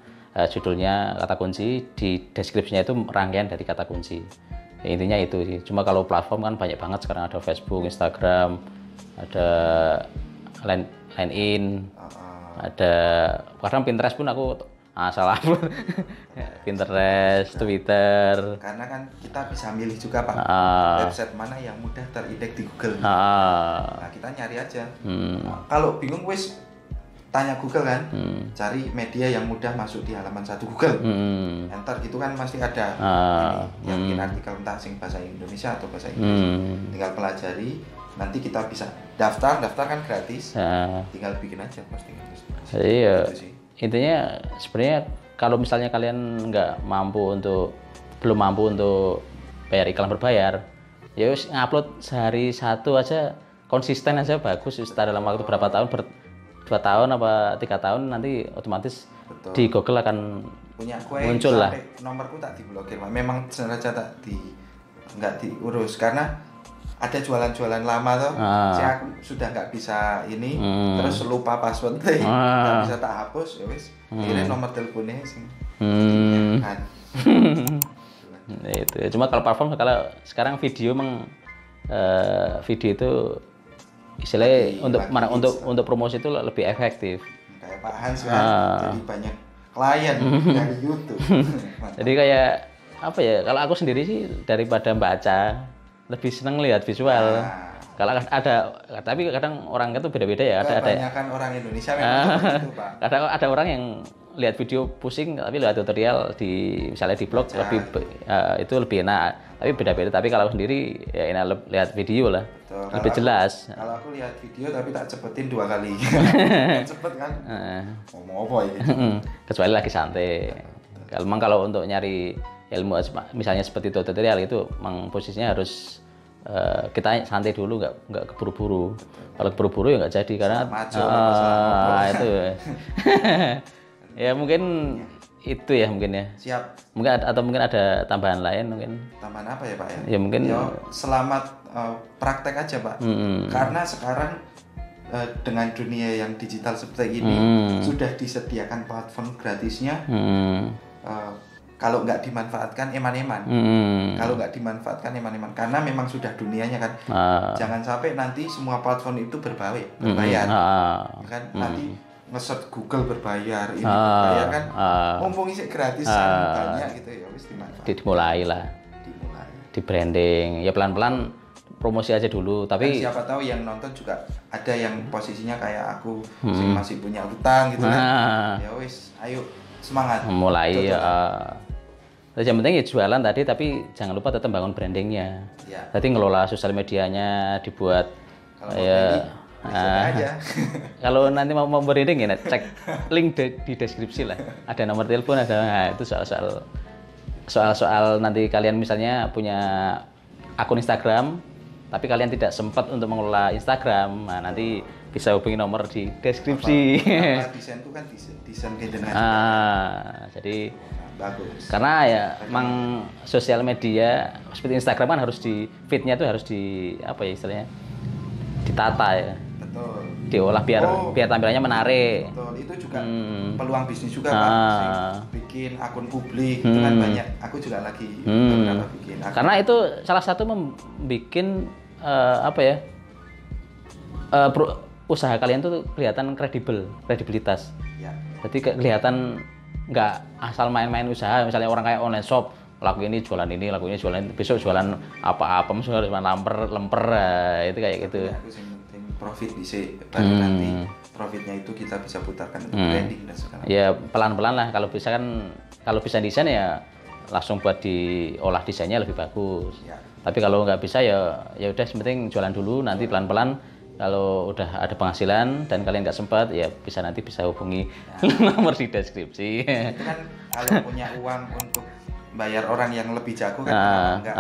judulnya kata kunci, di deskripsinya itu rangkaian dari kata kunci. Ya, intinya itu sih. Cuma kalau platform kan banyak banget sekarang, ada Facebook, Instagram, ada LinkedIn, ada kadang Pinterest pun aku salah Pinterest, Twitter. Karena kan kita bisa milih juga Pak website mana yang mudah terindeks di Google. Nah kita nyari aja. Kalau bingung wis tanya Google kan, cari media yang mudah masuk di halaman satu Google. Enter gitu kan pasti ada yang bikin artikel entah sing bahasa Indonesia atau bahasa Inggris. Tinggal pelajari, nanti kita bisa daftar kan gratis. Tinggal bikin aja postingan. Iya. Intinya sebenarnya kalau misalnya kalian belum mampu untuk bayar iklan berbayar, ya wis ngupload sehari satu aja, konsisten aja bagus. Dalam waktu berapa tahun, 2 tahun apa 3 tahun nanti otomatis di Google akan muncul lah. Nomorku tak diblokir, memang sengaja nggak diurus karena ada jualan-jualan lama tuh, aku sudah nggak bisa ini, terus lupa password, nggak bisa tak hapus, ya wis, akhirnya nomor teleponnya sih. Itu. Cuma kalau platform kalau sekarang video video itu istilahnya untuk promosi itu lebih efektif. Kayak Pak Hans kan, jadi banyak klien dari YouTube. Jadi kayak apa ya? Kalau aku sendiri sih daripada baca, lebih seneng lihat visual. Kalau tapi kadang orang itu beda-beda ya. Kebanyakan orang Indonesia memang seperti itu, Pak. Kadang ada orang yang lihat video pusing, tapi lihat tutorial misalnya di blog itu lebih enak. Tapi beda-beda. Tapi kalau sendiri ya enak lihat video lah. Betul. Lebih jelas. Kalau aku lihat video tapi tak cepetin 2 kali. Cepet kan? Ngomong apa ini? Kecuali lagi santai. Kalau untuk nyari ilmu misalnya seperti tutorial itu memang posisinya harus kita santai dulu, nggak keburu-buru. Kalau keburu-buru ya nggak jadi karena itu ya mungkin itu ya mungkin ya. Siap. Mungkin ada tambahan lain mungkin. Tambahan apa ya Pak ya? Ya mungkin. Selamat praktek aja Pak. Karena sekarang dengan dunia yang digital seperti ini sudah disediakan platform gratisnya. Kalau nggak dimanfaatkan eman-eman. Kalau nggak dimanfaatkan eman-eman, karena memang sudah dunianya kan. Jangan sampai nanti semua platform itu berbayar. Kan nanti nge-search Google berbayar, ini berbayar kan, mumpung isi gratisan banyak gitu ya, wis dimanfaatkan. Dimulai lah, di branding, ya pelan-pelan promosi aja dulu. Tapi siapa tahu yang nonton juga ada yang posisinya kayak aku, masih punya utang gitu kan, ya wis, ayo semangat. Mulai yang penting ya jualan tadi, tapi jangan lupa tetap bangun brandingnya. Ya. Jadi ngelola sosial medianya, dibuat kalau nanti mau branding ya cek link di deskripsi lah. Ada nomor telepon, ada itu soal nanti kalian misalnya punya akun Instagram, tapi kalian tidak sempat untuk mengelola Instagram, nah nanti bisa hubungi nomor di deskripsi. Desain itu kan desain generasi. Jadi bagus. Karena ya memang sosial media seperti Instagram kan harus di feed-nya itu harus di apa ya istilahnya, ditata ya. Betul. Diolah biar tampilannya menarik. Betul. Itu juga peluang bisnis juga Pak. Bikin akun publik itu kan banyak. Aku juga lagi beberapa bikin. Karena itu salah satu membikin usaha kalian tuh kelihatan kredibilitas. Ya. Jadi kelihatan nggak asal main-main usaha, misalnya orang kayak online shop, laku ini jualan ini, laku ini jualan ini, besok jualan apa-apa, misalnya harus lemper, itu kayak gitu. Ya, aku yang penting profit bisa, baru nanti profitnya itu kita bisa putarkan untuk branding dan segala macam. Ya pelan-pelan lah, kalau bisa desain ya langsung buat diolah desainnya lebih bagus. Ya. Tapi kalau nggak bisa ya udah, penting jualan dulu, nanti pelan-pelan. Kalau udah ada penghasilan dan kalian nggak sempat, ya nanti bisa hubungi nomor di deskripsi. Itu kan kalau punya uang untuk bayar orang yang lebih jago kan enggak.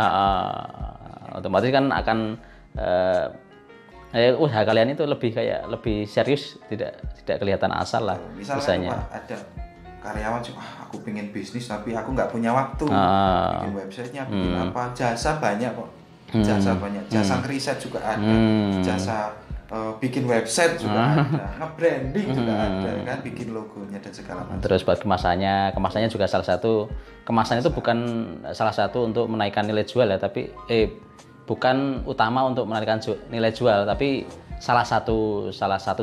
Otomatis kan akan usaha kalian itu lebih serius, tidak kelihatan asal lah. Misalnya ada karyawan sih, aku pengen bisnis tapi aku nggak punya waktu. Bikin websitenya, bikin apa, jasa banyak kok. Jasa riset juga ada, jasa bikin website juga ada, nge-branding juga ada kan, bikin logonya dan segala macam. Terus buat kemasannya juga salah satu, kemasan itu bukan salah satu untuk menaikkan nilai jual ya, tapi bukan utama untuk menaikkan nilai jual, tapi salah satu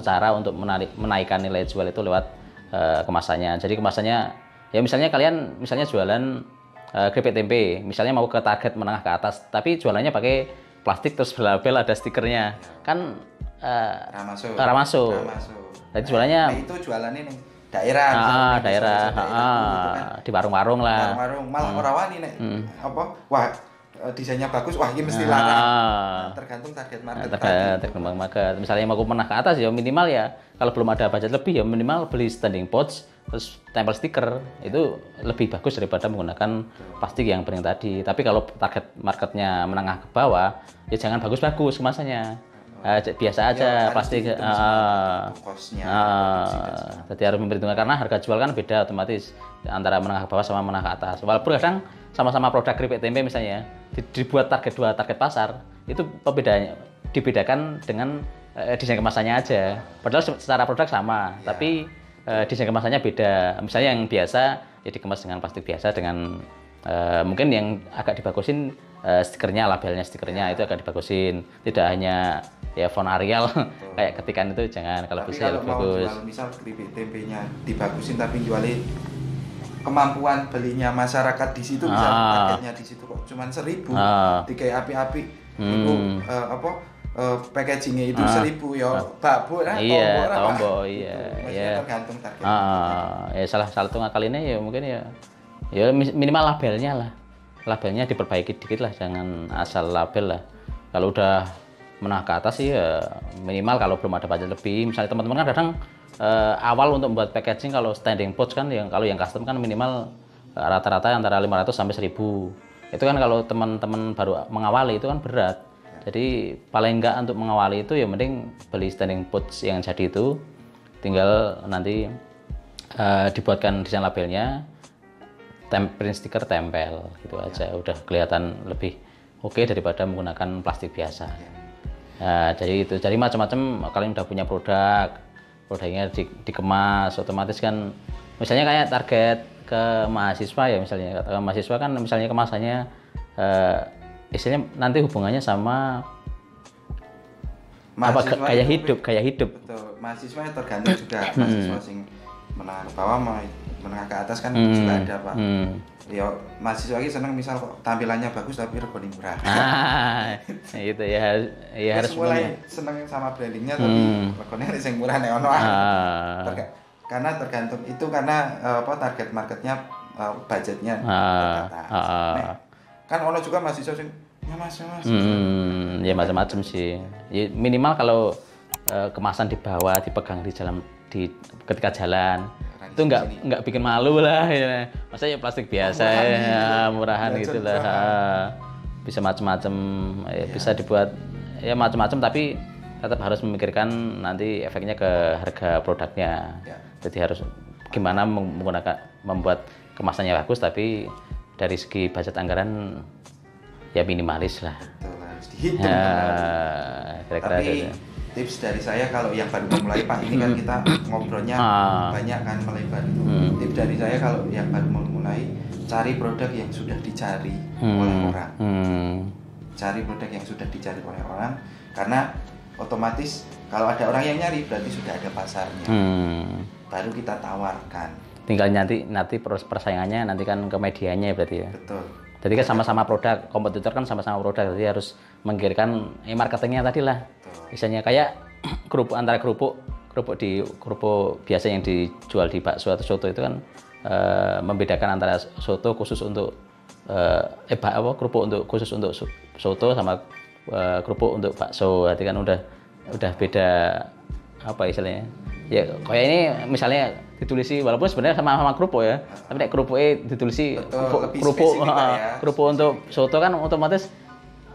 cara untuk menaikkan nilai jual itu lewat kemasannya. Jadi kemasannya ya misalnya kalian jualan keripik tempe, misalnya mau ke target menengah ke atas, tapi jualannya pakai plastik terus label ada stikernya, kan Ramaso. Jadi jualannya itu jualannya nih daerah, di warung-warung lah. Warung-warung malah orang wani nek wah desainnya bagus, wah ini mesti larang. Tergantung target market. Misalnya mau menengah ke atas ya minimal ya, kalau belum ada budget lebih ya minimal beli standing pots terus tempel stiker, itu lebih bagus daripada menggunakan plastik yang bening tadi. Tapi kalau target marketnya menengah ke bawah ya jangan bagus-bagus kemasannya, biasa aja plastik. Jadi harus memperhitungkan karena harga jual kan beda otomatis antara menengah ke bawah sama menengah ke atas. Walaupun kadang sama-sama produk keripik tempe misalnya dibuat dua target pasar, itu dibedakan dengan desain kemasannya aja. Padahal secara produk sama, tapi desain kemasannya beda. Misalnya yang biasa ya dikemas dengan plastik biasa, dengan mungkin yang agak dibagusin labelnya stikernya itu agak dibagusin. Tidak hanya ya font Arial kayak ketikan itu jangan, kalau bisa lebih bagus. Jual, misal keripik tempenya dibagusin tapi jualin kemampuan belinya masyarakat di situ bisa targetnya di situ kok cuman 1.000 dikai api-api itu packagingnya itu 1.000 ya bakbo tombo iya tergantung target. Ya salah satu ngakalinnya ya mungkin ya minimal labelnya diperbaiki dikit lah, jangan asal label lah. Kalau udah menengah ke atas sih ya minimal, kalau belum ada budget lebih, misalnya teman-teman kan kadang awal untuk membuat packaging kalau standing pots kan kalau yang custom kan minimal rata-rata antara 500 sampai 1.000. Itu kan kalau teman-teman baru mengawali itu kan berat. Jadi paling enggak untuk mengawali itu ya mending beli standing pots yang jadi itu, tinggal nanti dibuatkan desain labelnya, print stiker tempel gitu aja, udah kelihatan lebih oke daripada menggunakan plastik biasa. Nah, jadi macam-macam. Kalian udah punya produknya dikemas, otomatis kan misalnya kayak target ke mahasiswa ya, misalnya mahasiswa kan misalnya kemasannya istilahnya nanti hubungannya sama gaya hidup. Betul. mahasiswa tergantung juga mahasiswa sing menengah ke bawah menengah ke atas kan juga ada Pak. Ya mahasiswa ini seneng misal kok tampilannya bagus tapi regane murah. Itu ya harus mulai seneng sama brandingnya tapi regane sing murah nek ono karena tergantung itu karena target marketnya budgetnya terbatas. Kan ono juga mahasiswa sing ya mas. Ya macam-macam sih. Ya, minimal kalau kemasan dibawa dipegang di jalan ketika jalan itu nggak bikin malu lah ya. Masa ya plastik biasa murahan gitu lah. Bisa macam-macam bisa dibuat ya macam-macam tapi tetap harus memikirkan nanti efeknya ke harga produknya. Jadi harus gimana membuat kemasannya bagus tapi dari segi budget anggaran ya minimalis lah. Betul, harus dihitung. Kira-kira tapi tips dari saya kalau yang baru memulai Pak ini kan kita ngobrolnya banyak kan melebar itu. Tips dari saya kalau yang baru memulai cari produk yang sudah dicari oleh orang. Cari produk yang sudah dicari oleh orang karena otomatis kalau ada orang yang nyari berarti sudah ada pasarnya. Baru kita tawarkan. Tinggal nanti persaingannya nanti kan ke medianya berarti ya. Betul. Jadi kan sama-sama produk, kompetitor kan sama-sama produk, jadi harus mengirimkan marketingnya tadi lah. Misalnya kayak antara kerupuk biasa yang dijual di bakso atau soto itu kan membedakan antara soto khusus untuk kerupuk untuk khusus untuk soto sama kerupuk untuk bakso. Jadi kan udah beda apa istilahnya. Ya kayak ini misalnya ditulisi walaupun sebenarnya sama kerupuk ya, tapi nek kerupuknya ditulisi kerupuk untuk soto kan otomatis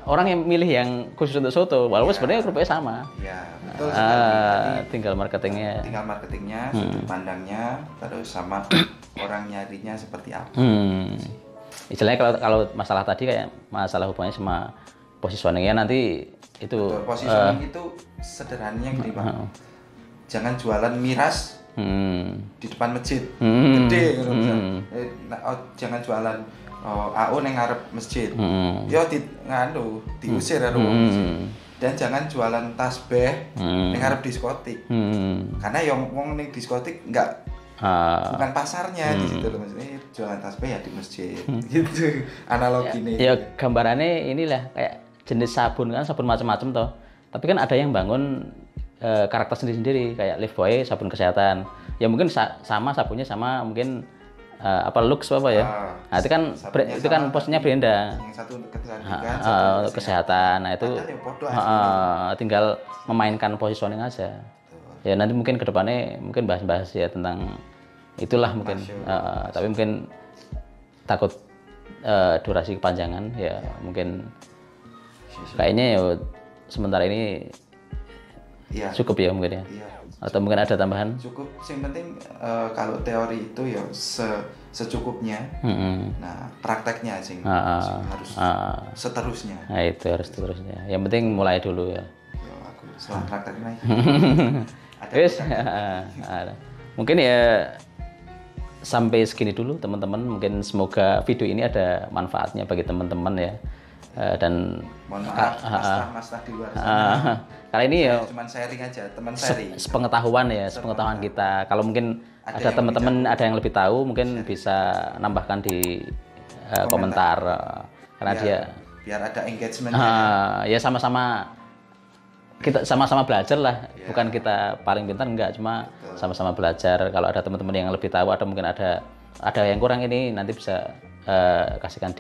orang yang milih yang khusus untuk soto walaupun sebenarnya kerupuknya sama. Iya, betul tinggal marketingnya. Sudut pandangnya, terus sama orang nyarinya seperti apa. Istilahnya kalau masalah tadi kayak masalah hubungannya sama positioningnya nanti itu. Betul, positioning itu sederhananya gini Pak. Jangan jualan miras di depan masjid gede gitu jangan jualan AO neng ngarep masjid yo diusir karo dan jangan jualan tasbih neng ngarep diskotik karena yang wong neng diskotik bukan pasarnya di situ loh maksudnya jualan tasbih ya di masjid gitu analoginya ya gambarannya inilah kayak jenis sabun kan sabun macam-macam toh tapi kan ada yang bangun karakter sendiri-sendiri kayak Lifebuoy sabun kesehatan ya mungkin sama sabunnya sama mungkin Lux apa ya nah itu kan posnya beda yang satu kesehatan nah itu tinggal memainkan positioning aja ya nanti mungkin kedepannya mungkin bahas-bahas ya tentang itulah mungkin tapi mungkin takut durasi kepanjangan ya mungkin kayaknya ya sementara ini cukup ya mungkin ya. Atau mungkin ada tambahan? Cukup, yang penting kalau teori itu ya secukupnya. Nah prakteknya sih harus seterusnya. Nah itu harus seterusnya. Yang penting mulai dulu ya. Aku setelah prakteknya. Mungkin ya sampai segini dulu teman-teman. Mungkin semoga video ini ada manfaatnya bagi teman-teman ya. Dan mohon maaf mas di luar sana. Kali ini ya cuma sharing aja, teman sharing. Sepengetahuan kita. Kalau mungkin ada teman-teman ada yang lebih tahu mungkin bisa nambahkan di komentar karena biar ada engagement. Ya sama-sama kita sama-sama belajar lah. Bukan kita paling pintar enggak, cuma sama-sama belajar. Kalau ada teman-teman yang lebih tahu atau mungkin ada yang kurang ini nanti bisa kasihkan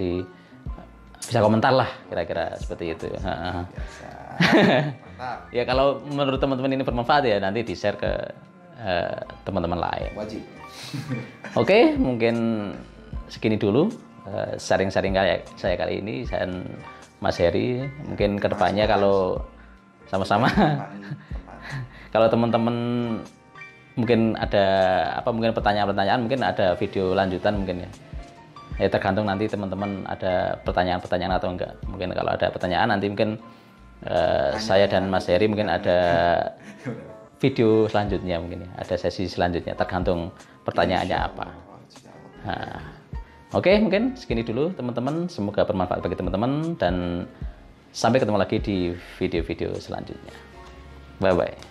bisa komentar lah kira-kira seperti itu. Ya kalau menurut teman-teman ini bermanfaat ya nanti di share ke teman-teman lain. Wajib. Oke, mungkin segini dulu sharing-sharing saya kali ini dan Mas Heri. Mungkin kedepannya kalau sama-sama kalau teman-teman mungkin ada mungkin pertanyaan-pertanyaan mungkin ada video lanjutan mungkin ya. Ya tergantung nanti teman-teman ada pertanyaan-pertanyaan atau enggak. Mungkin kalau ada pertanyaan nanti mungkin saya dan Mas Heri mungkin ada video selanjutnya mungkin ya. Ada sesi selanjutnya tergantung pertanyaannya apa. Nah, oke, mungkin segini dulu teman-teman. Semoga bermanfaat bagi teman-teman dan sampai ketemu lagi di video-video selanjutnya. Bye-bye.